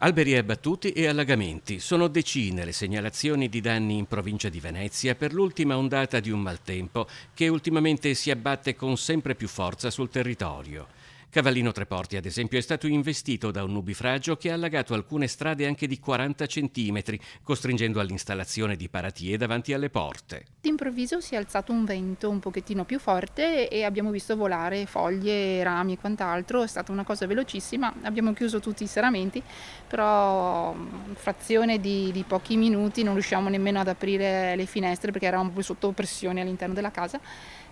Alberi abbattuti e allagamenti. Sono decine le segnalazioni di danni in provincia di Venezia per l'ultima ondata di un maltempo che ultimamente si abbatte con sempre più forza sul territorio. Cavallino Treporti, ad esempio, è stato investito da un nubifragio che ha allagato alcune strade anche di 40 centimetri, costringendo all'installazione di paratie davanti alle porte. D'improvviso si è alzato un vento un pochettino più forte e abbiamo visto volare foglie, rami e quant'altro. È stata una cosa velocissima, abbiamo chiuso tutti i serramenti, però frazione di pochi minuti non riusciamo nemmeno ad aprire le finestre perché eravamo proprio sotto pressione all'interno della casa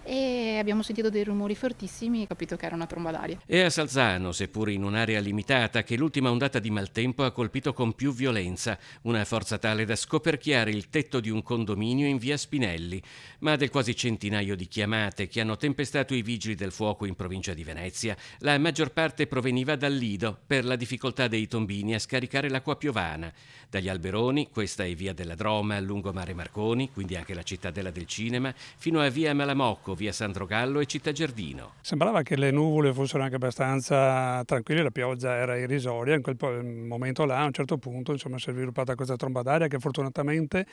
e abbiamo sentito dei rumori fortissimi e capito che era una tromba d'aria. È a Salzano, seppur in un'area limitata, che l'ultima ondata di maltempo ha colpito con più violenza, una forza tale da scoperchiare il tetto di un condominio in via Spinelli. Ma del quasi centinaio di chiamate che hanno tempestato i vigili del fuoco in provincia di Venezia, la maggior parte proveniva dal Lido, per la difficoltà dei tombini a scaricare l'acqua piovana. Dagli Alberoni, questa è via della Droma, a lungomare Marconi, quindi anche la cittadella del cinema, fino a via Malamocco, via Sandro Gallo e Città Giardino. Sembrava che le nuvole fossero anche abbastanza tranquille, la pioggia era irrisoria, in quel momento là a un certo punto si è sviluppata questa tromba d'aria che fortunatamente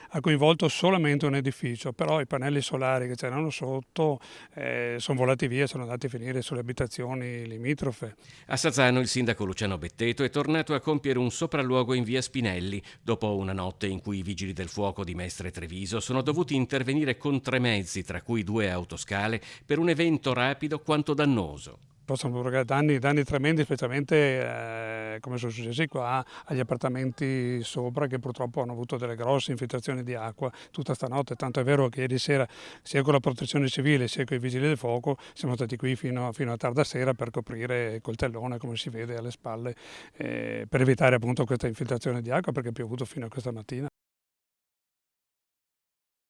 ha coinvolto solamente un edificio, però i pannelli solari che c'erano sotto sono volati via, sono andati a finire sulle abitazioni limitrofe. A Sazzano il sindaco Luciano Betteto è tornato a compiere un sopralluogo in via Spinelli, dopo una notte in cui i vigili del fuoco di Mestre Treviso sono dovuti intervenire con 3 mezzi, tra cui 2 autoscale, per un evento rapido quanto dannoso. Possono provocare danni tremendi, specialmente come sono successi qua agli appartamenti sopra che purtroppo hanno avuto delle grosse infiltrazioni di acqua tutta stanotte, tanto è vero che ieri sera sia con la protezione civile sia con i vigili del fuoco siamo stati qui fino a tarda sera per coprire col tellone, come si vede alle spalle, per evitare appunto questa infiltrazione di acqua perché è piovuto fino a questa mattina.